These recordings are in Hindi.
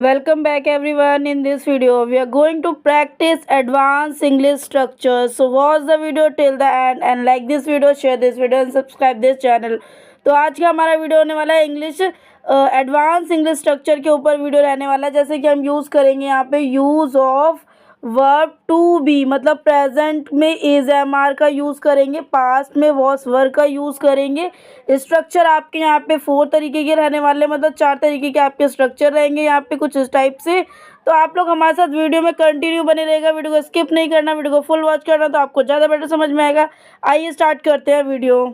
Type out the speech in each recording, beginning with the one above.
Welcome back everyone. In this video we are going to practice advanced English structure. So watch the video till the end and like this video, share this video and subscribe this channel. तो आज का हमारा वीडियो होने वाला है इंग्लिश एडवांस इंग्लिश स्ट्रक्चर के ऊपर वीडियो रहने वाला है। जैसे कि हम यूज़ करेंगे यहाँ पे use of verb to be, मतलब प्रेजेंट में इज एम आर का यूज़ करेंगे, पास्ट में वॉस वर का यूज़ करेंगे। स्ट्रक्चर आपके यहाँ पे 4 तरीके के रहने वाले, मतलब 4 तरीके के आपके स्ट्रक्चर रहेंगे यहाँ पे कुछ इस टाइप से। तो आप लोग हमारे साथ वीडियो में कंटिन्यू बने रहेगा, वीडियो को स्किप नहीं करना, वीडियो को फुल वॉच करना, तो आपको ज़्यादा बेटर समझ में आएगा। आइए स्टार्ट करते हैं वीडियो।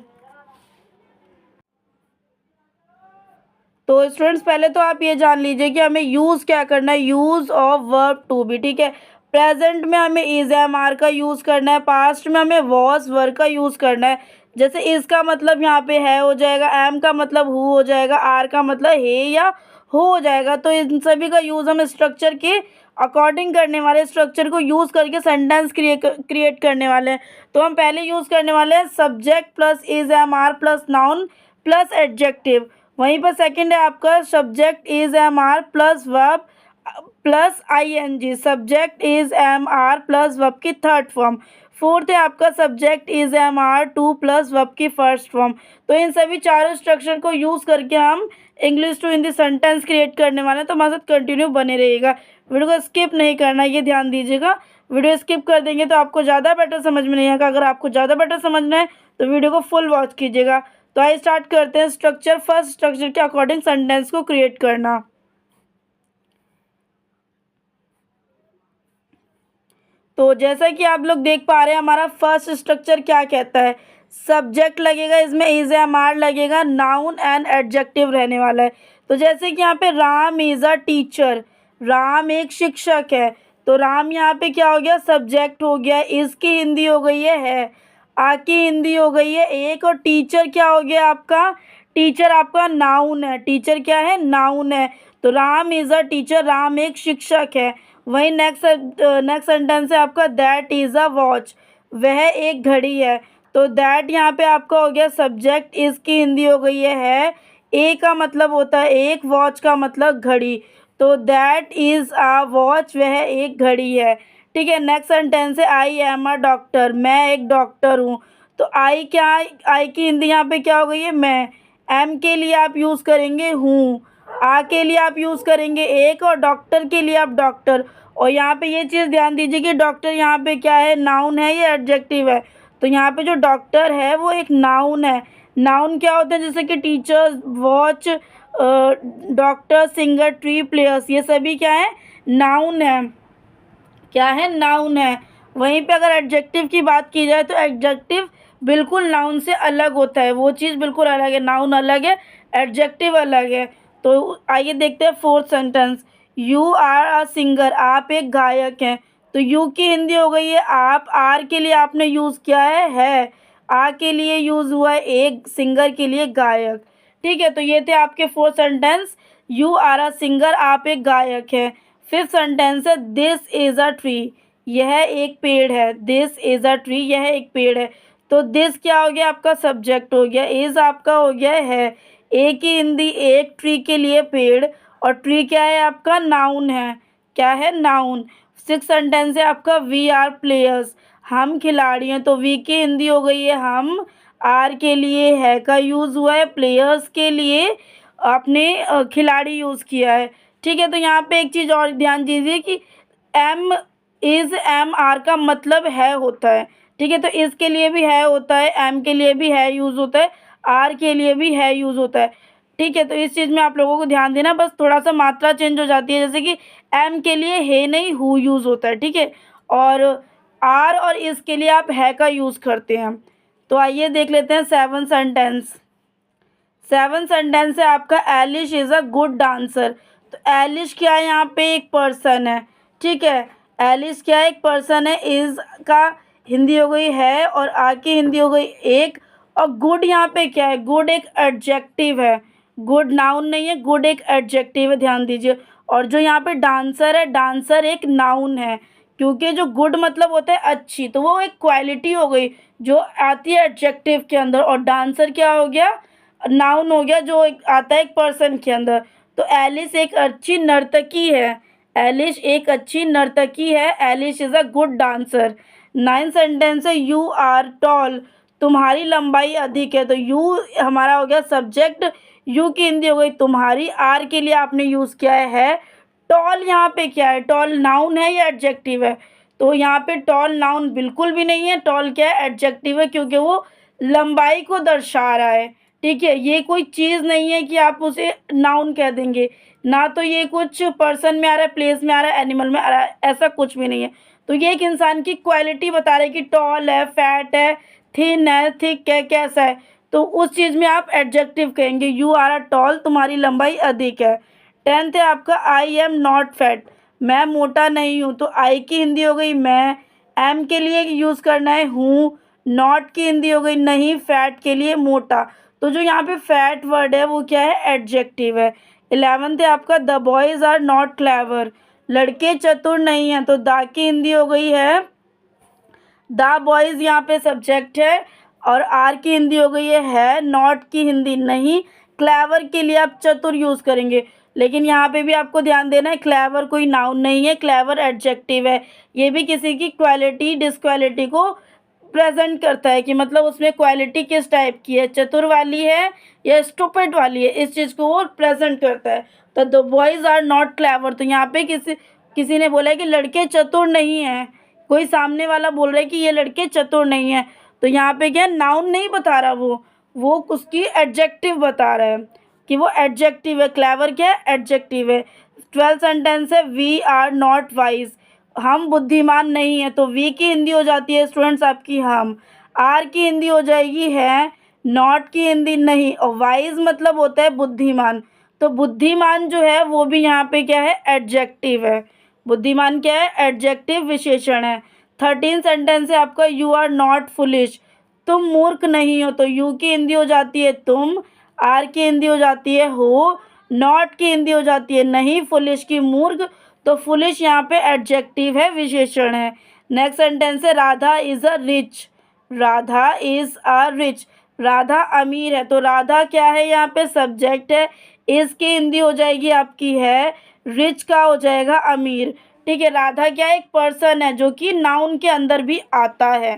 तो स्टूडेंट्स पहले तो आप ये जान लीजिए कि हमें यूज़ क्या करना है, use of verb to be. ठीक है, प्रेजेंट में हमें इज एम आर का यूज़ करना है, पास्ट में हमें वॉस वर का यूज़ करना है। जैसे इस का मतलब यहाँ पे है हो जाएगा, एम का मतलब हु हो जाएगा, आर का मतलब हे या हो जाएगा। तो इन सभी का यूज़ हम स्ट्रक्चर के अकॉर्डिंग करने वाले, स्ट्रक्चर को यूज़ करके सेंटेंस क्रिएट करने वाले हैं। तो हम पहले यूज़ करने वाले हैं subject plus is am are plus noun plus adjective. वहीं पर सेकंड है आपका subject is am are plus verb plus I N G, subject is am are plus verb की थर्ड फॉर्म। फोर्थ है आपका subject is am are to plus verb की फर्स्ट फॉर्म। तो इन सभी चारों स्ट्रक्चर को यूज़ करके हम English to Hindi sentence create करने वाले हैं। तो हमारे साथ कंटिन्यू बने रहिएगा, वीडियो को स्किप नहीं करना, ये ध्यान दीजिएगा। वीडियो स्किप कर देंगे तो आपको ज़्यादा बेटर समझ में नहीं आएगा। अगर आपको ज़्यादा बेटर समझना है तो वीडियो को फुल वॉच कीजिएगा। तो आइए स्टार्ट करते हैं स्ट्रक्चर, फर्स्ट स्ट्रक्चर के अकॉर्डिंग सेंटेंस को क्रिएट करना। तो जैसा कि आप लोग देख पा रहे हैं हमारा फर्स्ट स्ट्रक्चर क्या कहता है, सब्जेक्ट लगेगा, इसमें इज एम आर लगेगा, नाउन एंड एडजेक्टिव रहने वाला है। तो जैसे कि यहाँ पे Ram is a teacher, Ram एक शिक्षक है। तो राम यहाँ पे क्या हो गया, सब्जेक्ट हो गया, इसकी हिंदी हो गई है, आ की हिंदी हो गई है एक, और टीचर क्या हो गया आपका, टीचर आपका नाउन है। टीचर क्या है, नाउन है। तो Ram is a teacher, Ram एक शिक्षक है। वहीं नेक्स्ट सेंटेंस है आपका दैट इज़ अ वॉच, वह एक घड़ी है। तो दैट यहाँ पे आपका हो गया सब्जेक्ट, इसकी हिंदी हो गई है, ए का मतलब होता है एक, वॉच का मतलब घड़ी। तो दैट इज़ अ वॉच, वह एक घड़ी है। ठीक है, नेक्स्ट सेंटेंस है आई एम अ डॉक्टर, मैं एक डॉक्टर हूँ। तो आई क्या, आई की हिंदी यहाँ पे क्या हो गई है, मैं। एम के लिए आप यूज़ करेंगे हूँ, आ के लिए आप यूज़ करेंगे एक, और डॉक्टर के लिए आप डॉक्टर। और यहाँ पे ये चीज़ ध्यान दीजिए कि डॉक्टर यहाँ पे क्या है, नाउन है या एडजेक्टिव है। तो यहाँ पे जो डॉक्टर है वो एक नाउन है। नाउन क्या होते हैं, जैसे कि teachers, watch, doctor, singer, tree, players, ये सभी क्या है, नाउन है। क्या है, नाउन है। वहीं पे अगर एडजेक्टिव की बात की जाए तो एडजेक्टिव बिल्कुल नाउन से अलग होता है, वो चीज़ बिल्कुल अलग है, नाउन अलग है, एडजेक्टिव अलग है। तो आइए देखते हैं fourth sentence, you are a singer, आप एक गायक हैं। तो यू की हिंदी हो गई है आप, आर के लिए आपने यूज़ किया है, आ के लिए यूज़ हुआ है एक, सिंगर के लिए गायक। ठीक है, तो ये थे आपके fourth sentence, you are a singer, आप एक गायक हैं। फिफ्थ सेंटेंस है दिस इज़ अ ट्री, यह एक पेड़ है। दिस इज़ अ ट्री, यह एक पेड़ है। तो दिस क्या हो गया आपका, सब्जेक्ट हो गया, इज़ आपका हो गया है, एक ही हिंदी एक, ट्री के लिए पेड़, और ट्री क्या है आपका, नाउन है। क्या है, नाउन। सिक्स सेंटेंस है आपका वी आर प्लेयर्स, हम खिलाड़ी हैं। तो वी की हिंदी हो गई है हम, आर के लिए है का यूज़ हुआ है, प्लेयर्स के लिए आपने खिलाड़ी यूज़ किया है। ठीक है, तो यहाँ पे एक चीज़ और ध्यान दीजिए कि एम, इज़ एम आर का मतलब है होता है। ठीक है, तो इसके लिए भी है होता है, एम के लिए भी है यूज़ होता है, आर के लिए भी है यूज़ होता है। ठीक है, तो इस चीज़ में आप लोगों को ध्यान देना, बस थोड़ा सा मात्रा चेंज हो जाती है, जैसे कि एम के लिए है नहीं हु यूज़ होता है। ठीक है, और आर और इसके लिए आप है का यूज़ करते हैं। तो आइए देख लेते हैं सेवन सेंटेंस। सेवन सेंटेंस है आपका Eilish is a good dancer. तो एलिश क्या है, यहाँ पे एक पर्सन है। ठीक है, एलिश क्या है, एक पर्सन है। इज़ का हिंदी हो गई है, और आ की हिंदी हो गई एक, और गुड यहाँ पे क्या है, गुड एक एडजेक्टिव है, गुड नाउन नहीं है, गुड एक एडजेक्टिव है, ध्यान दीजिए। और जो यहाँ पे डांसर है, डांसर एक नाउन है, क्योंकि जो गुड मतलब होता है अच्छी, तो वो एक क्वालिटी हो गई जो आती है एडजेक्टिव के अंदर, और डांसर क्या हो गया, नाउन हो गया जो एक आता है एक पर्सन के अंदर। तो एलिस एक अच्छी नर्तकी है, एलिस एक अच्छी नर्तकी है, Alice is a good dancer. 9 sentence है यू आर टॉल, तुम्हारी लंबाई अधिक है। तो यू हमारा हो गया सब्जेक्ट, यू की हिंदी हो गई तुम्हारी, आर के लिए आपने यूज़ किया है टॉल। यहाँ पे क्या है, टॉल नाउन है या एडजेक्टिव है? तो यहाँ पे टॉल नाउन बिल्कुल भी नहीं है, टॉल क्या है, एडजेक्टिव है, क्योंकि वो लंबाई को दर्शा रहा है। ठीक है, ये कोई चीज़ नहीं है कि आप उसे नाउन कह देंगे, ना तो ये कुछ पर्सन में आ रहा है, प्लेस में आ रहा है, एनिमल में आ रहा है, ऐसा कुछ भी नहीं है। तो ये एक इंसान की क्वालिटी बता रहे कि टॉल है, फैट है, थिन है, थिक है, कैसा है। तो उस चीज़ में आप एडजेक्टिव कहेंगे, यू आर अ टॉल, तुम्हारी लंबाई अधिक है। 10th है आपका आई एम नॉट फैट, मैं मोटा नहीं हूँ। तो आई की हिंदी हो गई मैं, एम के लिए यूज़ करना है हूँ, नॉट की हिंदी हो गई नहीं, फैट के लिए मोटा। तो जो यहाँ पे फैट वर्ड है वो क्या है, एडजेक्टिव है। 11th है आपका the boys are not clever, लड़के चतुर नहीं हैं। तो दा की हिंदी हो गई है द बॉयज़, यहाँ पे सब्जेक्ट है, और आर की हिंदी हो गई है, नॉट की हिंदी नहीं, क्लेवर के लिए आप चतुर यूज़ करेंगे। लेकिन यहाँ पे भी आपको ध्यान देना है, क्लेवर कोई नाउन नहीं है, क्लेवर एडजेक्टिव है। ये भी किसी की क्वालिटी डिसक्वालिटी को प्रेजेंट करता है कि मतलब उसमें क्वालिटी किस टाइप की है, चतुर वाली है या स्टूपिड वाली है, इस चीज़ को वो प्रेजेंट करता है। तो the boys are not clever, तो यहाँ पे किसी ने बोला है कि लड़के चतुर नहीं हैं, कोई सामने वाला बोल रहा है कि ये लड़के चतुर नहीं हैं। तो यहाँ पे क्या नाउन नहीं बता रहा, वो उसकी एडजेक्टिव बता रहा है कि वो एडजेक्टिव है। क्लेवर क्या है, एडजेक्टिव है। 12th सेंटेंस है वी आर नॉट वाइज, हम बुद्धिमान नहीं हैं। तो वी की हिंदी हो जाती है स्टूडेंट्स आपकी हम, आर की हिंदी हो जाएगी है, नॉट की हिंदी नहीं, और वाइज मतलब होता है बुद्धिमान। तो बुद्धिमान जो है वो भी यहाँ पे क्या है, एडजेक्टिव है। बुद्धिमान क्या है, एडजेक्टिव विशेषण है। 13 सेंटेंस है आपका यू आर नॉट फुलिश, तुम मूर्ख नहीं हो। तो यू की हिंदी हो जाती है तुम, आर की हिंदी हो जाती है हो, नॉट की हिंदी हो जाती है नहीं, फुलिश की मूर्ख। तो फुलिश यहाँ पे एडजेक्टिव है, विशेषण है। नेक्स्ट सेंटेंस है Radha is a rich, Radha is a rich, Radha अमीर है। तो राधा क्या है, यहाँ पे सब्जेक्ट है, इसकी हिंदी हो जाएगी आपकी है, रिच का हो जाएगा अमीर। ठीक है, राधा क्या है, एक पर्सन है जो कि नाउन के अंदर भी आता है।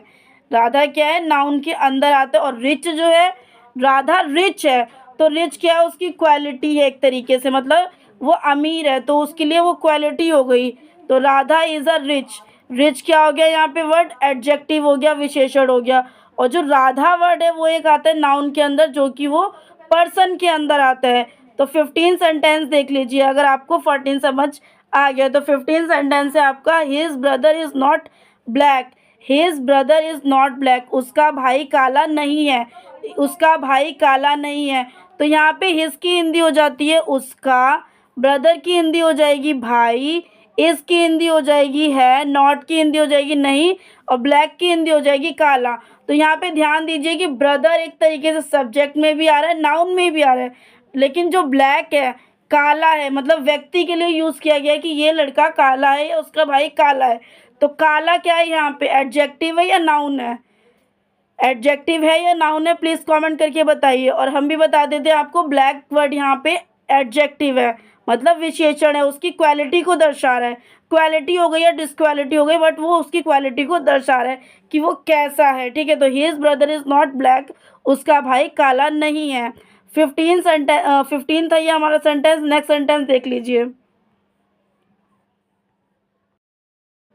राधा क्या है, नाउन के अंदर आता है। और रिच जो है, राधा रिच है, तो रिच क्या है, उसकी क्वालिटी है एक तरीके से, मतलब वो अमीर है तो उसके लिए वो क्वालिटी हो गई। तो Radha is a rich, rich क्या हो गया यहाँ पे वर्ड, एडजेक्टिव हो गया, विशेषण हो गया। और जो राधा वर्ड है वो एक आता है नाउन के अंदर, जो कि वो पर्सन के अंदर आता है। तो 15 सेंटेंस देख लीजिए, अगर आपको 14 समझ आ गया तो 15 सेंटेंस है आपका his brother is not black, his brother is not black, उसका भाई काला नहीं है, उसका भाई काला नहीं है। तो यहाँ पे हिज की हिंदी हो जाती है उसका, ब्रदर की हिंदी हो जाएगी भाई, इस की हिंदी हो जाएगी है, नॉट की हिंदी हो जाएगी नहीं, और ब्लैक की हिंदी हो जाएगी काला। तो यहाँ पे ध्यान दीजिए कि ब्रदर एक तरीके से सब्जेक्ट में भी आ रहा है, नाउन में भी आ रहा है, लेकिन जो ब्लैक है, काला है, मतलब व्यक्ति के लिए यूज़ किया गया है कि ये लड़का काला है या उसका भाई काला है। तो काला क्या है यहाँ पे, एडजेक्टिव है या नाउन है, एडजेक्टिव है या नाउन है, प्लीज़ कमेंट करके बताइए। और हम भी बता देते हैं आपको, ब्लैक वर्ड यहाँ पे एडजेक्टिव है, मतलब विशेषण है, उसकी क्वालिटी को दर्शा रहा है। क्वालिटी हो गई या डिसक्वालिटी हो गई, बट वो उसकी क्वालिटी को दर्शा रहा है कि वो कैसा है। ठीक है, तो his brother is not black, उसका भाई काला नहीं है। 15 था ये हमारा सेंटेंस। नेक्स्ट सेंटेंस देख लीजिए।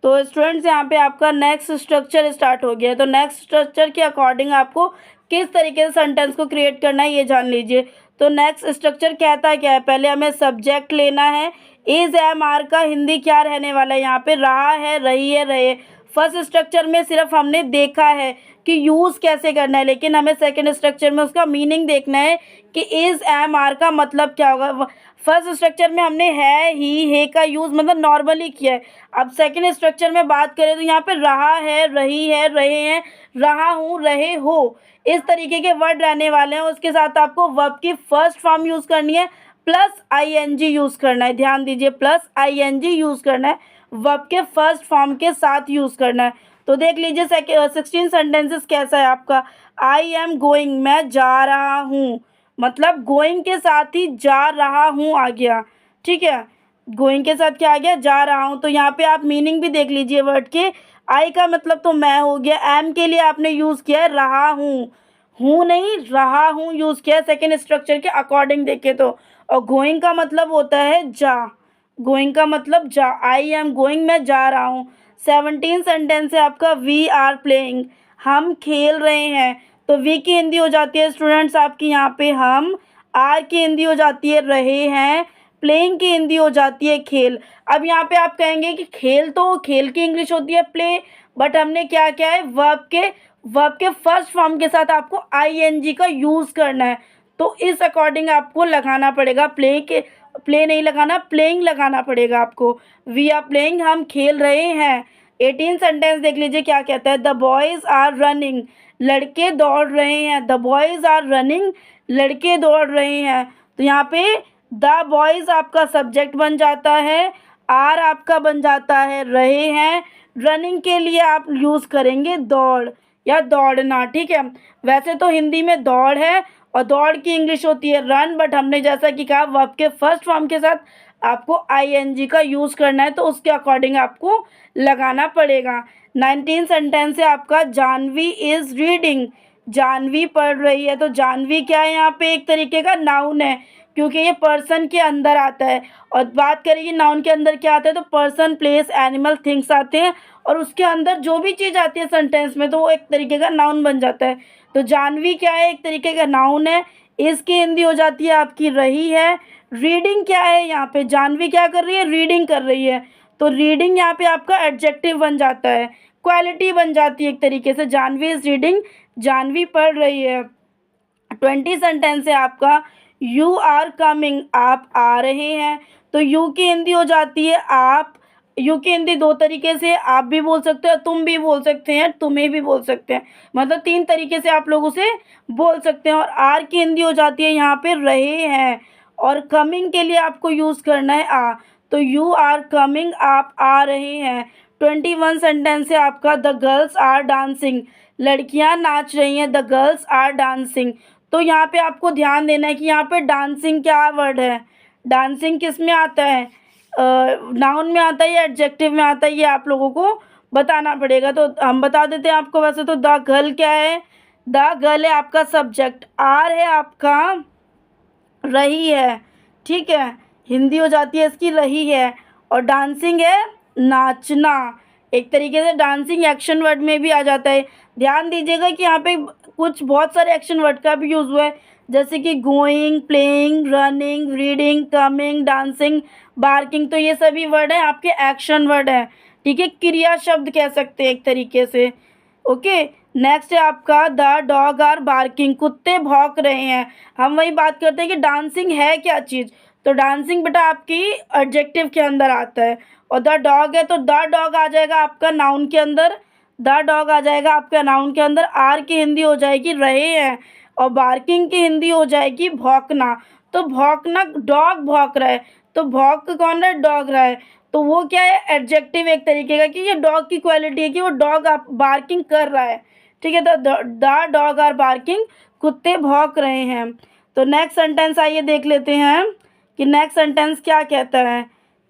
तो स्टूडेंट्स यहाँ पे आपका नेक्स्ट स्ट्रक्चर स्टार्ट हो गया है। तो नेक्स्ट स्ट्रक्चर के अकॉर्डिंग आपको किस तरीके से सेंटेंस को क्रिएट करना है ये जान लीजिए। तो नेक्स्ट स्ट्रक्चर कहता क्या है, पहले हमें सब्जेक्ट लेना है, इज एम आर का हिंदी क्या रहने वाला है, यहाँ पे रहा है, रही है, रहे। फर्स्ट स्ट्रक्चर में सिर्फ हमने देखा है कि यूज़ कैसे करना है, लेकिन हमें सेकंड स्ट्रक्चर में उसका मीनिंग देखना है कि इज एम आर का मतलब क्या होगा। फर्स्ट स्ट्रक्चर में हमने है, ही, हे का यूज़ मतलब नॉर्मली किया है। अब सेकंड स्ट्रक्चर में बात करें तो यहाँ पे रहा है, रही है, रहे हैं, रहा हूँ, रहे हो, इस तरीके के वर्ड रहने वाले हैं। उसके साथ आपको वर्ब की फर्स्ट फॉर्म यूज़ करनी है, प्लस आईएनजी यूज़ करना है। ध्यान दीजिए, प्लस आईएनजी यूज़ करना है, वर्ब के फर्स्ट फॉर्म के साथ यूज़ करना है। तो देख लीजिए 16 सेंटेंसेस कैसा है आपका। आई एम गोइंग, मैं जा रहा हूँ, मतलब गोइंग के साथ ही जा रहा हूँ आ गया, ठीक है। गोइंग के साथ क्या आ गया, जा रहा हूँ। तो यहाँ पे आप मीनिंग भी देख लीजिए वर्ड के। आई का मतलब तो मैं हो गया, एम के लिए आपने यूज़ किया है रहा हूँ नहीं रहा हूँ यूज़ किया है सेकेंड स्ट्रक्चर के अकॉर्डिंग देखे तो। और गोइंग का मतलब होता है जा, गोइंग का मतलब जा, आई एम गोइंग, मैं जा रहा हूँ। 17 सेंटेंस है आपका वी आर प्लेइंग, हम खेल रहे हैं। तो वी की हिंदी हो जाती है स्टूडेंट्स आपकी यहाँ पे हम, आर की हिंदी हो जाती है रहे हैं, प्लेइंग की हिंदी हो जाती है खेल। अब यहाँ पे आप कहेंगे कि खेल, तो खेल की इंग्लिश होती है प्ले, बट हमने क्या किया है, वर्ब के फर्स्ट फॉर्म के साथ आपको आईएनजी का यूज़ करना है। तो इस अकॉर्डिंग आपको लगाना पड़ेगा, प्ले नहीं लगाना, प्लेइंग लगाना पड़ेगा आपको। वी आर प्लेइंग, हम खेल रहे हैं। 18 सेंटेंस देख लीजिए क्या कहता है, द बॉयज़ आर रनिंग, लड़के दौड़ रहे हैं। द बॉयज़ आर रनिंग, लड़के दौड़ रहे हैं। तो यहाँ पे द बॉयज़ आपका सब्जेक्ट बन जाता है, आर आपका बन जाता है रहे हैं, रनिंग के लिए आप यूज़ करेंगे दौड़ या दौड़ना, ठीक है। वैसे तो हिंदी में दौड़ है और दौड़ की इंग्लिश होती है रन, बट हमने जैसा कि कहा वर्ब के फर्स्ट फॉर्म के साथ आपको आईएनजी का यूज़ करना है, तो उसके अकॉर्डिंग आपको लगाना पड़ेगा। 19 सेंटेंस है आपका, जानवी इज़ रीडिंग, जानवी पढ़ रही है। तो जानवी क्या है, यहाँ पे एक तरीके का नाउन है, क्योंकि ये पर्सन के अंदर आता है। और बात करेंगे नाउन के अंदर क्या आता है, तो पर्सन, प्लेस, एनिमल, थिंग्स आते हैं, और उसके अंदर जो भी चीज़ आती है सेंटेंस में तो वो एक तरीके का नाउन बन जाता है। तो जानवी क्या है, एक तरीके का नाउन है। इसकी हिंदी हो जाती है आपकी रही है। रीडिंग क्या है, यहाँ पे जानवी क्या कर रही है, रीडिंग कर रही है। तो रीडिंग यहाँ पे आपका एडजेक्टिव बन जाता है, क्वालिटी बन जाती है एक तरीके से। जानवी इज़ रीडिंग, जानवी पढ़ रही है। 20 सेंटेंस है आपका, यू आर कमिंग, आप आ रहे हैं। तो यू की हिंदी हो जाती है आप। यू की हिंदी दो तरीके से, आप भी बोल सकते हो, तुम भी बोल सकते हैं, तुम्हें भी बोल सकते हैं, मतलब 3 तरीके से आप लोग उसे बोल सकते हैं। और आर की हिंदी हो जाती है यहाँ पे रहे हैं, और कमिंग के लिए आपको यूज़ करना है आ। तो यू आर कमिंग, आप आ रहे हैं। 21 सेंटेंस है आपका, द गर्ल्स आर डांसिंग, लड़कियां नाच रही हैं। The girls are dancing. तो यहाँ पे आपको ध्यान देना है कि यहाँ पे डांसिंग क्या वर्ड है, डांसिंग किस में आता है, नाउन में आता है या एडजेक्टिव में आता है, ये आप लोगों को बताना पड़ेगा। तो हम बता देते हैं आपको। वैसे तो द गर्ल क्या है, द गर्ल है आपका सब्जेक्ट, आर है आपका रही है, ठीक है, हिंदी हो जाती है इसकी रही है। और डांसिंग है नाचना, एक तरीके से डांसिंग एक्शन वर्ड में भी आ जाता है। ध्यान दीजिएगा कि यहाँ पे कुछ बहुत सारे एक्शन वर्ड का भी यूज़ हुआ है, जैसे कि going, playing, running, reading, coming, dancing, barking. तो ये सभी वर्ड हैं आपके एक्शन वर्ड हैं, ठीक है, क्रिया शब्द कह सकते हैं एक तरीके से। ओके, नेक्स्ट है आपका, द डॉग आर बार्किंग, कुत्ते भौंक रहे हैं। हम वही बात करते हैं कि डांसिंग है क्या चीज़, तो डांसिंग बेटा आपकी एडजेक्टिव के अंदर आता है। और द डॉग है तो द डॉग आ जाएगा आपका नाउन के अंदर, द डॉग आ जाएगा आपका नाउन के अंदर। आर की हिंदी हो जाएगी रहे हैं, और बार्किंग की हिंदी हो जाएगी भौंकना। तो भौंकना, डॉग भौंक रहा है, तो भौंक कौन रहा है, डॉग रहा है। तो वो क्या है, एडजेक्टिव एक तरीके का, कि ये डॉग की क्वालिटी है कि वो डॉग आप बार्किंग कर रहा है, ठीक है। तो द डॉग आर बार्किंग, कुत्ते भौंक रहे हैं। तो नेक्स्ट सेंटेंस आइए देख लेते हैं कि नेक्स्ट सेंटेंस क्या कहता है।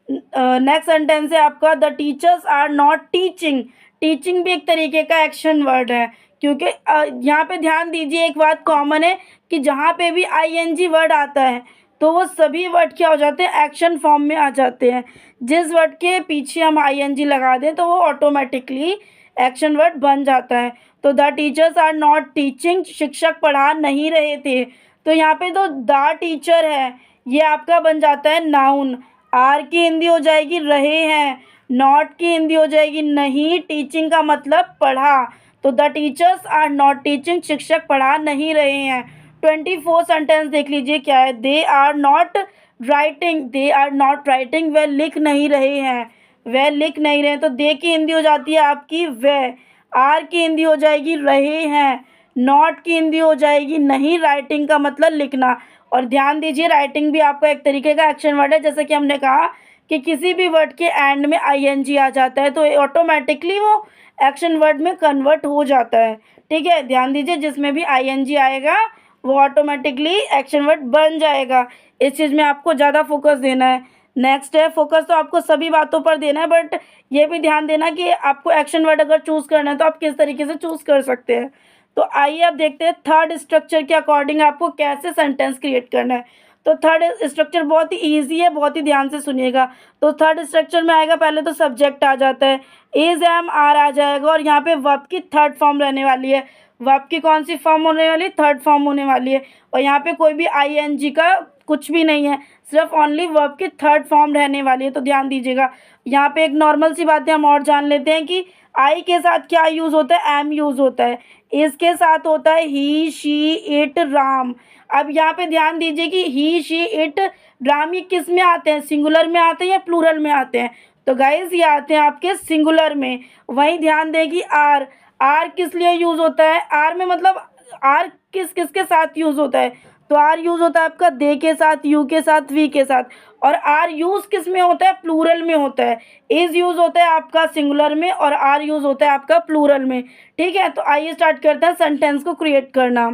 नेक्स्ट सेंटेंस है आपका, the teachers are not teaching, teaching भी एक तरीके का एक्शन वर्ड है, क्योंकि यहाँ पे ध्यान दीजिए एक बात कॉमन है कि जहाँ पे भी आईएनजी वर्ड आता है तो वो सभी वर्ड क्या हो जाते हैं, एक्शन फॉर्म में आ जाते हैं। जिस वर्ड के पीछे हम आईएनजी लगा दें तो वो ऑटोमेटिकली एक्शन वर्ड बन जाता है। तो the teachers are not teaching, शिक्षक पढ़ा नहीं रहे थे। तो यहाँ पे तो द टीचर है, ये आपका बन जाता है नाउन। आर की हिंदी हो जाएगी रहे हैं, नॉट की हिंदी हो जाएगी नहीं, टीचिंग का मतलब पढ़ा। तो the teachers are not teaching, शिक्षक पढ़ा नहीं रहे हैं। 24 सेंटेंस देख लीजिए क्या है, they are not writing, they are not writing, वह लिख नहीं रहे हैं, वह लिख नहीं रहे हैं। तो दे की हिंदी हो जाती है आपकी वह, आर की हिंदी हो जाएगी रहे हैं, नॉट की हिंदी हो जाएगी नहीं, राइटिंग का मतलब लिखना। और ध्यान दीजिए राइटिंग भी आपका एक तरीके का एक्शन वर्ड है, जैसे कि हमने कहा कि किसी भी वर्ड के एंड में आईएनजी आ जाता है तो ऑटोमेटिकली वो एक्शन वर्ड में कन्वर्ट हो जाता है, ठीक है। ध्यान दीजिए जिसमें भी आईएनजी आएगा वो ऑटोमेटिकली एक्शन वर्ड बन जाएगा। इस चीज़ में आपको ज़्यादा फोकस देना है। नेक्स्ट है, फोकस तो आपको सभी बातों पर देना है, बट ये भी ध्यान देना कि आपको एक्शन वर्ड अगर चूज़ करना है तो आप किस तरीके से चूज़ कर सकते हैं। तो आइए अब देखते हैं थर्ड स्ट्रक्चर के अकॉर्डिंग आपको कैसे सेंटेंस क्रिएट करना है। तो थर्ड स्ट्रक्चर बहुत ही ईजी है, बहुत ही ध्यान से सुनिएगा। तो थर्ड स्ट्रक्चर में आएगा, पहले तो सब्जेक्ट आ जाता है, इज एम आर आ जाएगा, और यहाँ पे वर्ब की थर्ड फॉर्म रहने वाली है। वर्ब की कौन सी फॉर्म होने वाली है? थर्ड फॉर्म होने वाली है। और यहाँ पे कोई भी आई एन जी का कुछ भी नहीं है, सिर्फ ओनली वर्ब की थर्ड फॉर्म रहने वाली है। तो ध्यान दीजिएगा। यहाँ पे एक नॉर्मल सी बातें हम और जान लेते हैं कि आई के साथ क्या यूज़ होता है? एम यूज़ होता है। इसके साथ होता है ही, शी, इट, राम। अब यहाँ पे ध्यान दीजिए कि ही, शी, इट, राम ये किस में आते हैं? सिंगुलर में आते हैं या प्लूरल में आते हैं? तो गाइज ये आते हैं आपके सिंगुलर में। वहीं ध्यान दें कि आर, आर किस लिए यूज़ होता है? आर में मतलब आर किस किस के साथ यूज़ होता है? तो आर यूज़ होता है आपका दे के साथ, यू के साथ, वी के साथ। और आर यूज़ किस में होता है? प्लूरल में होता है। इज़ यूज़ होता है आपका सिंगुलर में और आर यूज़ होता है आपका प्लूरल में। ठीक है, तो आइए स्टार्ट करते हैं सेंटेंस को क्रिएट करना।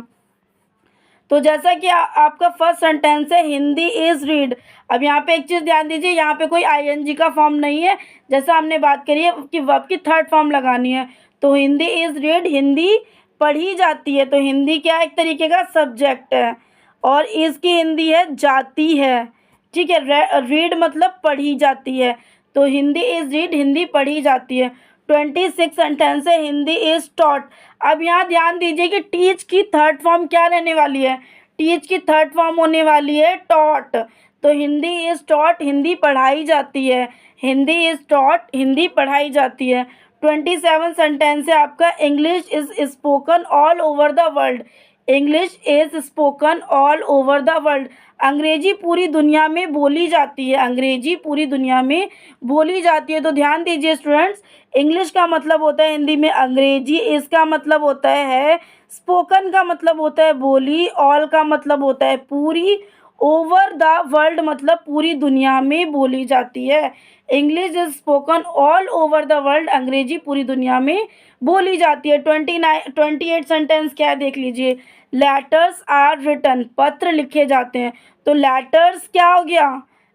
तो जैसा कि आपका फर्स्ट सेंटेंस है, हिंदी इज़ रीड। अब यहाँ पे एक चीज़ ध्यान दीजिए, यहाँ पे कोई आईएनजी का फॉर्म नहीं है, जैसा हमने बात करी है कि वर्ब की थर्ड फॉर्म लगानी है। तो हिंदी इज़ रीड, हिंदी पढ़ी जाती है। तो हिंदी क्या है? एक तरीके का सब्जेक्ट है, और इसकी हिंदी है जाती है। ठीक है, रीड मतलब पढ़ी जाती है। तो हिंदी इज़ रीड, हिंदी पढ़ी जाती है। 26 सेंटेंस है, हिंदी इज़ टॉट। अब यहाँ ध्यान दीजिए कि टीच की थर्ड फॉर्म क्या रहने वाली है? टीच की थर्ड फॉर्म होने वाली है टॉट। तो हिंदी इज़ टॉट, हिंदी पढ़ाई जाती है। हिंदी इज़ टॉट, हिंदी पढ़ाई जाती है। 27 सेंटेंस है आपका, English is spoken all over the world. English is spoken all over the world. अंग्रेजी पूरी दुनिया में बोली जाती है। अंग्रेजी पूरी दुनिया में बोली जाती है। तो ध्यान दीजिए स्टूडेंट्स, इंग्लिश का मतलब होता है हिंदी में अंग्रेजी, इसका मतलब होता है स्पोकन का मतलब होता है बोली, ऑल का मतलब होता है पूरी, ओवर द वर्ल्ड मतलब पूरी दुनिया में बोली जाती है। English is spoken all over the world, अंग्रेजी पूरी दुनिया में बोली जाती है। 28 सेंटेंस क्या है देख लीजिए, लेटर्स आर रिटन, पत्र लिखे जाते हैं। तो लेटर्स क्या हो गया?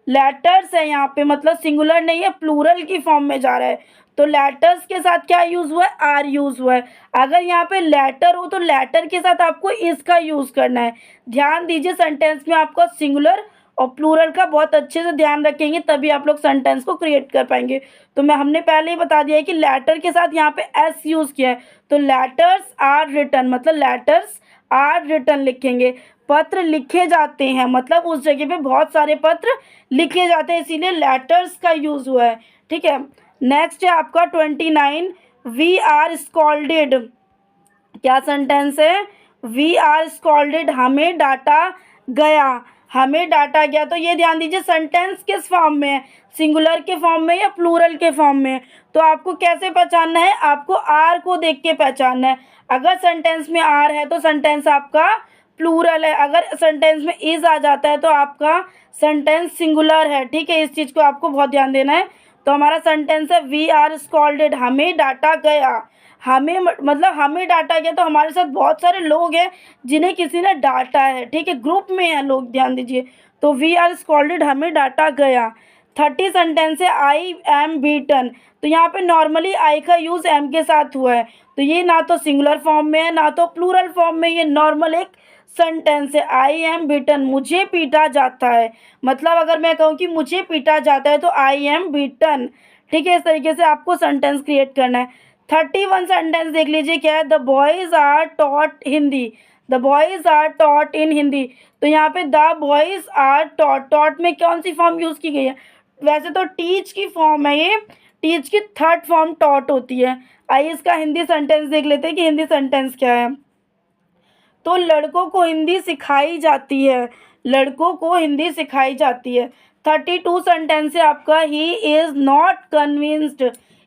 लेटर्स है यहाँ पे, मतलब सिंगुलर नहीं है, प्लूरल की फॉर्म में जा रहा है। तो लेटर्स के साथ क्या यूज़ हुआ है? आर यूज़ हुआ है। अगर यहाँ पे लेटर हो तो लेटर के साथ आपको इसका यूज़ करना है। ध्यान दीजिए, सेंटेंस में आपको सिंगुलर और प्लूरल का बहुत अच्छे से ध्यान रखेंगे, तभी आप लोग सेंटेंस को क्रिएट कर पाएंगे। तो हमने पहले ही बता दिया है कि लेटर के साथ यहाँ पे एस यूज़ किया है। तो लेटर्स आर रिटन मतलब लेटर्स आर रिटन लिखेंगे। पत्र लिखे जाते हैं मतलब उस जगह पे बहुत सारे पत्र लिखे जाते हैं, इसीलिए लेटर्स का यूज़ हुआ है। ठीक है, नेक्स्ट है आपका 29, वी आर स्कॉल्डेड। क्या सेंटेंस है? वी आर स्कॉल्डेड, हमें डांटा गया, हमें डांटा गया। तो ये ध्यान दीजिए सेंटेंस किस फॉर्म में है? सिंगुलर के फॉर्म में या प्लूरल के फॉर्म में? तो आपको कैसे पहचानना है? आपको आर को देख के पहचानना है। अगर सेंटेंस में आर है तो सेंटेंस आपका प्लूरल है, अगर सेंटेंस में इज आ जाता है तो आपका सेंटेंस सिंगुलर है। ठीक है, इस चीज़ को आपको बहुत ध्यान देना है। तो हमारा सेंटेंस है, वी आर स्कॉल्डेड, हमें डांटा गया। हमें मतलब हमें डांटा गया, तो हमारे साथ बहुत सारे लोग हैं जिन्हें किसी ने डांटा है। ठीक है, ग्रुप में हैं लोग, ध्यान दीजिए। तो वी आर स्कॉल्डेड, हमें डांटा गया। 30 सेंटेंस है, आई एम बीटन। तो यहाँ पे नॉर्मली आई का यूज़ एम के साथ हुआ है, तो ये ना तो सिंगुलर फॉर्म में है ना तो प्लूरल फॉर्म में, ये नॉर्मल एक सेंटेंस है। आई एम बीटन, मुझे पीटा जाता है। मतलब अगर मैं कहूँ कि मुझे पीटा जाता है तो आई एम बीटन। ठीक है, इस तरीके से आपको सेंटेंस क्रिएट करना है। 31 सेंटेंस देख लीजिए, क्या है? The boys are taught Hindi, the boys are taught in Hindi. तो यहाँ पे the boys are taught, taught में कौन सी फॉर्म यूज़ की गई है? वैसे तो टीच की फॉर्म है ये, टीच की थर्ड फॉर्म टॉट होती है। आइए इसका हिंदी सेंटेंस देख लेते हैं कि हिंदी सेंटेंस क्या है। तो लड़कों को हिंदी सिखाई जाती है, लड़कों को हिंदी सिखाई जाती है। 32 सेंटेंस है आपका, he is not convinced,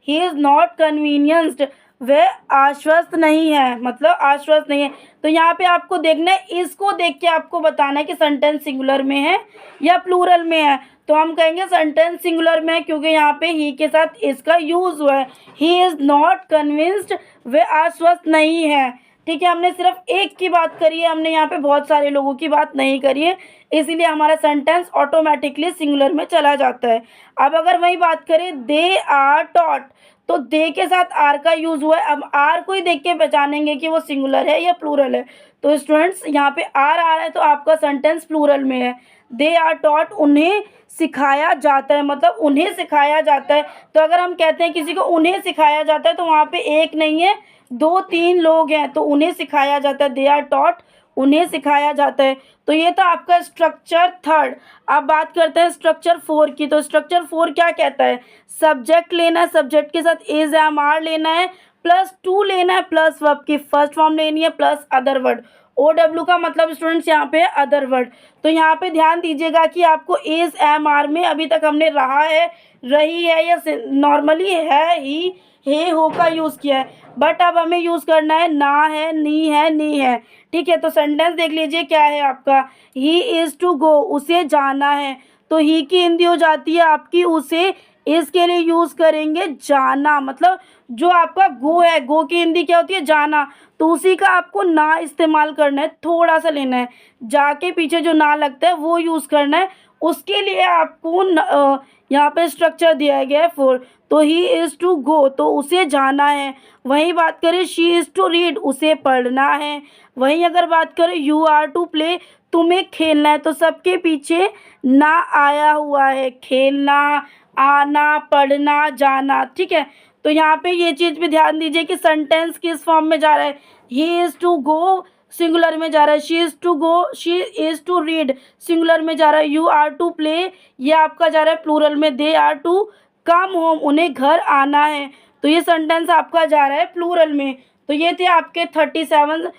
he is not convinced, वह आश्वस्त नहीं है, मतलब आश्वस्त नहीं है। तो यहाँ पे आपको देखना है, इसको देख के आपको बताना है कि सेंटेंस सिंगुलर में है या प्लूरल में है। तो हम कहेंगे सेंटेंस सिंगुलर में है, क्योंकि यहाँ पे ही के साथ इसका यूज़ हुआ है। ही इज़ नॉट कन्विंस्ड, वह आश्वस्त नहीं है। ठीक है, हमने सिर्फ एक की बात करी है, हमने यहाँ पे बहुत सारे लोगों की बात नहीं करी है, इसीलिए हमारा सेंटेंस ऑटोमेटिकली सिंगुलर में चला जाता है। अब अगर वही बात करें दे आर टॉट, तो दे के साथ आर का यूज़ हुआ है। अब आर को ही देख के पहचानेंगे कि वो सिंगुलर है या प्लूरल है। तो स्टूडेंट्स यहाँ पे आर आ रहा है तो आपका सेंटेंस प्लूरल में है। दे आर टॉट, उन्हें सिखाया जाता है, मतलब उन्हें सिखाया जाता है। तो अगर हम कहते हैं किसी को उन्हें सिखाया जाता है तो वहाँ पे एक नहीं है, 2-3 लोग हैं, तो उन्हें सिखाया जाता है। दे आर टॉट, उन्हें सिखाया जाता है। तो ये था आपका स्ट्रक्चर थर्ड। अब बात करते हैं स्ट्रक्चर 4 की। तो स्ट्रक्चर 4 क्या कहता है, सब्जेक्ट लेना है, सब्जेक्ट के साथ इज एम आर लेना है, प्लस टू लेना है, प्लस वर्ब की फर्स्ट फॉर्म लेनी है, plus other word. O W का मतलब स्टूडेंट्स यहाँ पे अदर वर्ड। तो यहाँ पे ध्यान दीजिएगा कि आपको इज एम आर में अभी तक हमने रहा है, रही है या नॉर्मली है ही, हे हो का यूज़ किया है, बट अब हमें यूज़ करना है ना है, नी है, नी है। ठीक है, तो सेंटेंस देख लीजिए क्या है आपका, ही इज़ टू गो, उसे जाना है। तो ही की हिंदी हो जाती है आपकी उसे, इसके लिए यूज़ करेंगे जाना, मतलब जो आपका गो है, गो की हिंदी क्या होती है, जाना। तो उसी का आपको ना इस्तेमाल करना है, थोड़ा सा लेना है, जाके पीछे जो ना लगता है वो यूज़ करना है। उसके लिए आपको यहाँ पे स्ट्रक्चर दिया गया है 4। तो ही इज़ टू गो, तो उसे जाना है। वहीं बात करें शी इज़ टू रीड, उसे पढ़ना है। वहीं अगर बात करें यू आर टू प्ले, तुम्हें खेलना है। तो सबके पीछे ना आया हुआ है, खेलना, आना, पढ़ना, जाना। ठीक है, तो यहाँ पे ये चीज़ भी ध्यान दीजिए कि सेंटेंस किस फॉर्म में जा रहा है। He is to go singular में जा रहा है, she is to go, she is to read singular में जा रहा है, यू आर टू प्ले ये आपका जा रहा है प्लूरल में, they are to come home, उन्हें घर आना है। तो ये सेंटेंस आपका जा रहा है प्लूरल में। तो ये थे आपके 37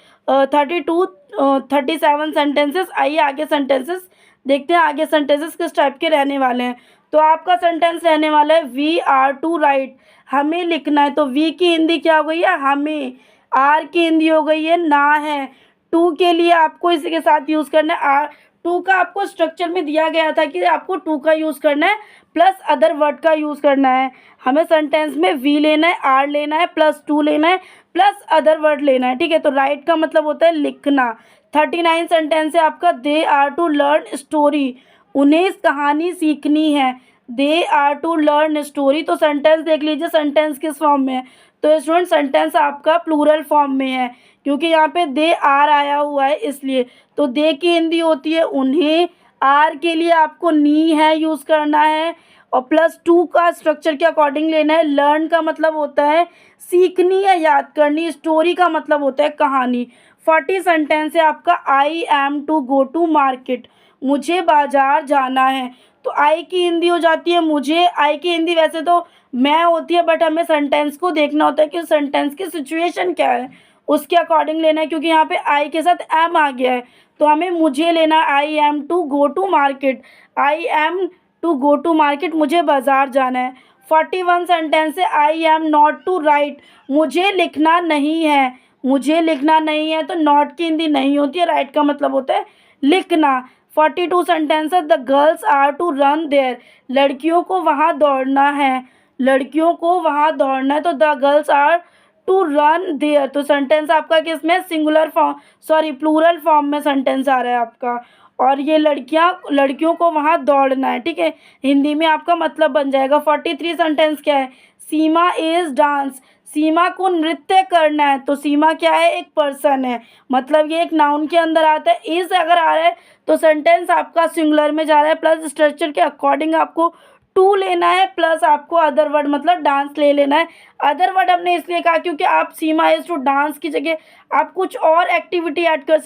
सेंटेंसेस। आइए आगे सेंटेंसेस देखते हैं, आगे सेंटेंसेस किस टाइप के रहने वाले हैं। तो आपका सेंटेंस रहने वाला है वी आर टू राइट, हमें लिखना है। तो वी की हिंदी क्या हो गई है, हमें। आर की हिंदी हो गई है ना है। टू के लिए आपको इसी के साथ यूज़ करना है आर। टू का आपको स्ट्रक्चर में दिया गया था कि आपको टू का यूज़ करना है प्लस अदर वर्ड का यूज़ करना है। हमें सेंटेंस में वी लेना है, आर लेना है, प्लस टू लेना है, प्लस अदर वर्ड लेना है। ठीक है, तो राइट का मतलब होता है लिखना। 39 सेंटेंस है आपका they are to learn story, उन्हें कहानी सीखनी है। They are to learn story, तो सेंटेंस देख लीजिए सेंटेंस किस फॉर्म में है। तो स्टूडेंट सेंटेंस आपका प्लूरल फॉर्म में है, क्योंकि यहाँ पे दे आर आया हुआ है इसलिए। तो दे की हिंदी होती है उन्हें, आर के लिए आपको नी है यूज़ करना है, और प्लस टू का स्ट्रक्चर के अकॉर्डिंग लेना है। लर्न का मतलब होता है सीखनी या याद करनी, स्टोरी का मतलब होता है कहानी। 40 सेंटेंस है आपका I am to go to market, मुझे बाजार जाना है। तो आई की हिंदी हो जाती है मुझे, आई की हिंदी वैसे तो मैं होती है, बट हमें सेंटेंस को देखना होता है कि सेंटेंस की सिचुएशन क्या है, उसके अकॉर्डिंग लेना है। क्योंकि यहाँ पे आई के साथ एम आ गया है, तो हमें मुझे लेना है I am to go to market, I am to go to market, मुझे बाज़ार जाना है। 41 सेंटेंस है I am not to write, मुझे लिखना नहीं है, मुझे लिखना नहीं है। तो नॉट की हिंदी नहीं होती है, राइट का मतलब होता है लिखना। 42 सेंटेंस है the girls are to run there, लड़कियों को वहाँ दौड़ना है, लड़कियों को वहाँ दौड़ना है। तो the girls are to run there, तो सेंटेंस आपका किस में, singular form, sorry plural form में सेंटेंस आ रहा है आपका। और ये लड़कियों को वहाँ दौड़ना है। ठीक है, हिंदी में आपका मतलब बन जाएगा। 43 सेंटेंस क्या है, सीमा इज़ डांस, सीमा को नृत्य करना है। तो सीमा क्या है, एक पर्सन है, मतलब ये एक नाउन के अंदर आता है। इज़ अगर आ रहा है तो सेंटेंस आपका सिंगुलर में जा रहा है, प्लस स्ट्रक्चर के अकॉर्डिंग आपको टू लेना है, प्लस आपको अदर वर्ड मतलब डांस ले लेना है। अदर वर्ड हमने इसलिए कहा क्योंकि आप सीमा इज़ टू डांस की जगह आप कुछ और एक्टिविटी ऐड कर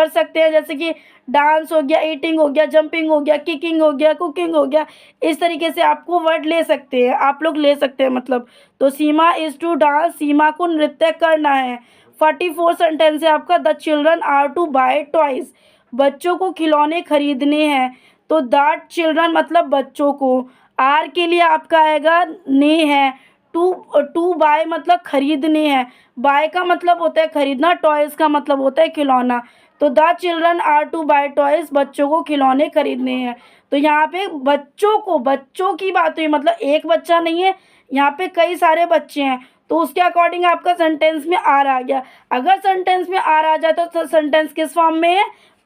सकते हैं, जैसे कि डांस हो गया, ईटिंग हो गया, जंपिंग हो गया, किकिंग हो गया, कुकिंग हो गया। इस तरीके से आपको वर्ड ले सकते हैं, आप लोग ले सकते हैं मतलब। तो Seema is to dance, Seema को नृत्य करना है। 44 सेंटेंस है आपका the children are to buy toys, बच्चों को खिलौने खरीदने हैं। तो दैट चिल्ड्रन मतलब बच्चों को, आर के लिए आपका आएगा ने है, टू बाय मतलब खरीदने हैं, बाय का मतलब होता है खरीदना, टॉयज़ का मतलब होता है खिलौना। तो the children are to buy toys, बच्चों को खिलौने खरीदने हैं। तो यहाँ पे बच्चों की बात हुई, मतलब एक बच्चा नहीं है, यहाँ पे कई सारे बच्चे हैं। तो उसके अकॉर्डिंग आपका सेंटेंस में आर आ गया। अगर सेंटेंस में आर आ जाए तो सेंटेंस किस फॉर्म में है,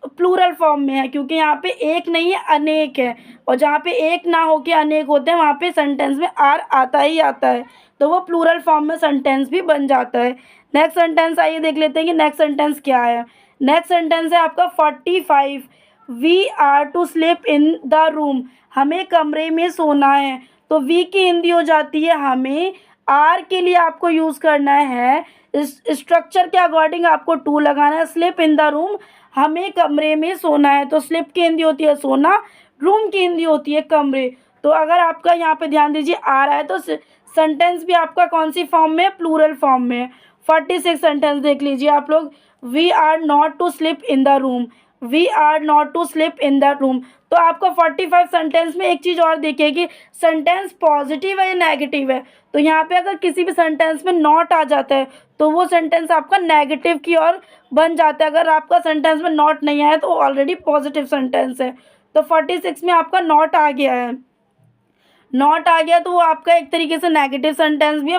प्लूरल फॉर्म में है, क्योंकि यहाँ पे एक नहीं है अनेक है, और जहाँ पे एक ना हो के अनेक होते हैं वहाँ पे सेंटेंस में आर आता ही आता है, तो वो प्लूरल फॉर्म में सेंटेंस भी बन जाता है। नेक्स्ट सेंटेंस आइए देख लेते हैं कि नेक्स्ट सेंटेंस क्या है। नेक्स्ट सेंटेंस है आपका 45, we are to sleep in the room, हमें कमरे में सोना है। तो वी की हिंदी हो जाती है हमें, आर के लिए आपको यूज़ करना है, इस स्ट्रक्चर के अकॉर्डिंग आपको टू लगाना है। स्लीप इन द रूम, हमें कमरे में सोना है, तो स्लीप की हिंदी होती है सोना, रूम की हिंदी होती है कमरे। तो अगर आपका यहाँ पे ध्यान दीजिए आ रहा है तो सेंटेंस भी आपका कौन सी फॉर्म में है, प्लूरल फॉर्म में है। 46 सेंटेंस देख लीजिए आप लोग। We are not to sleep in the room, we are not to sleep in the room. तो आपका 45 सेंटेंस में एक चीज़ और देखिए कि सेंटेंस पॉजिटिव है या नेगेटिव है। तो यहाँ पे अगर किसी भी सेंटेंस में नॉट आ जाता है तो वो सेंटेंस आपका नेगेटिव की ओर बन जाता है। अगर आपका सेंटेंस में नॉट नहीं आया तो ऑलरेडी पॉजिटिव सेंटेंस है। तो 46 में आपका नॉट आ गया है, नॉट आ गया तो वो आपका एक तरीके से नेगेटिव सेंटेंस भी है,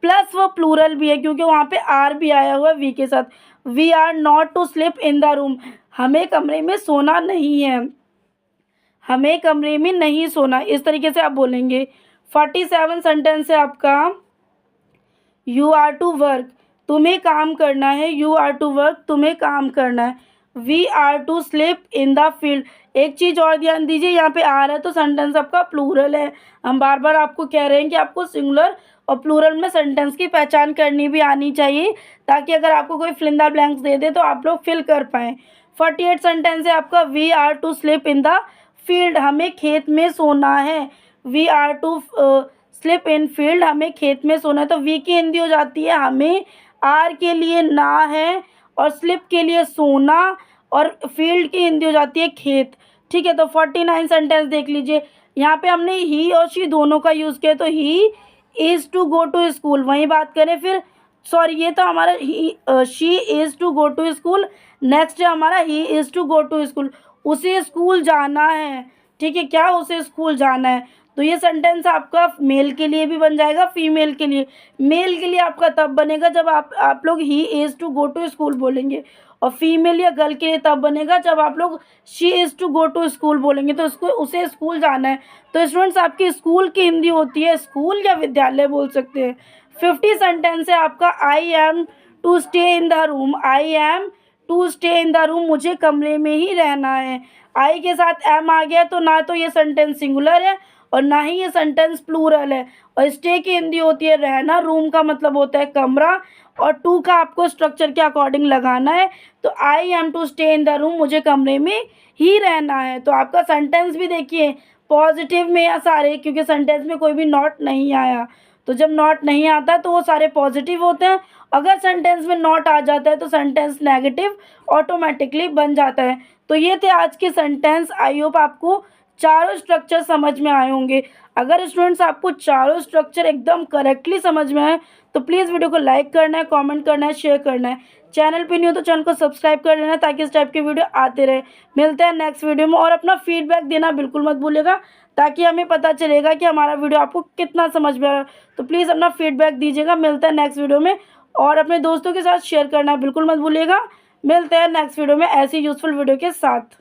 प्लस वो प्लूरल भी है, क्योंकि वहाँ पे आर भी आया हुआ है वी के साथ। We are not to sleep in the room, हमें कमरे में सोना नहीं है, हमें कमरे में नहीं सोना, इस तरीके से आप बोलेंगे। 47 सेंटेंस है आपका। यू आर टू वर्क, तुम्हें काम करना है, यू आर टू वर्क, तुम्हें काम करना है। We are to sleep in the field, एक चीज़ और ध्यान दीजिए, यहाँ पे आ रहा है तो सेंटेंस आपका प्लूरल है। हम बार बार आपको कह रहे हैं कि आपको सिंगुलर और प्लूरल में सेंटेंस की पहचान करनी भी आनी चाहिए, ताकि अगर आपको कोई फिल इन द ब्लैंक्स दे दे तो आप लोग फिल कर पाएँ। 48 सेंटेंस है आपका। We are to sleep in the field, हमें खेत में सोना है, we are to sleep in field, हमें खेत में सोना है। तो वी की हिंदी हो जाती है हमें, आर के लिए ना है, और स्लिप के लिए सोना, और फील्ड की हिंदी हो जाती है खेत। ठीक है, तो 49 सेंटेंस देख लीजिए। यहाँ पे हमने ही और शी दोनों का यूज़ किया, तो he is to go to school, वहीं बात करें फिर, सॉरी ये तो हमारा ही, she is to go to school. Next है हमारा he is to go to school, उसे स्कूल जाना है। ठीक है, क्या उसे स्कूल जाना है, तो ये सेंटेंस आपका मेल के लिए भी बन जाएगा, फीमेल के लिए। मेल के लिए आपका तब बनेगा जब आप लोग he is to go to school बोलेंगे, और फीमेल या गर्ल के लिए तब बनेगा जब आप लोग she is to go to school बोलेंगे, तो उसको उसे स्कूल जाना है। तो स्टूडेंट्स आपकी स्कूल की हिंदी होती है स्कूल या विद्यालय बोल सकते हैं। 50 सेंटेंस है आपका। I am to stay in the room, I am to stay in the room, मुझे कमरे में ही रहना है। आई के साथ एम आ गया तो ना तो ये सेंटेंस सिंगुलर है और ना ही ये सेंटेंस प्लूरल है। और स्टे की हिंदी होती है रहना, रूम का मतलब होता है कमरा, और टू का आपको स्ट्रक्चर के अकॉर्डिंग लगाना है। तो I am to stay in the room, मुझे कमरे में ही रहना है। तो आपका सेंटेंस भी देखिए पॉजिटिव में या सारे, क्योंकि सेंटेंस में कोई भी नॉट नहीं आया, तो जब नॉट नहीं आता तो वो सारे पॉजिटिव होते हैं। अगर सेंटेंस में नॉट आ जाता है तो सेंटेंस नेगेटिव ऑटोमेटिकली बन जाता है। तो ये थे आज के सेंटेंस। आई होप आपको चारों स्ट्रक्चर समझ में आए होंगे। अगर स्टूडेंट्स आपको चारों स्ट्रक्चर एकदम करेक्टली समझ में आए तो प्लीज़ वीडियो को लाइक करना है, कमेंट करना है, शेयर करना है। चैनल पे नहीं हो तो चैनल को सब्सक्राइब कर लेना, ताकि इस टाइप के वीडियो आते रहे। मिलते हैं नेक्स्ट वीडियो में, और अपना फीडबैक देना बिल्कुल मत भूलिएगा, ताकि हमें पता चलेगा कि हमारा वीडियो आपको कितना समझ में आ रहा है। तो प्लीज़ अपना फीडबैक दीजिएगा। मिलते हैं नेक्स्ट वीडियो में, और अपने दोस्तों के साथ शेयर करना बिल्कुल मत भूलिएगा। मिलते हैं नेक्स्ट वीडियो में ऐसी यूज़फुल वीडियो के साथ।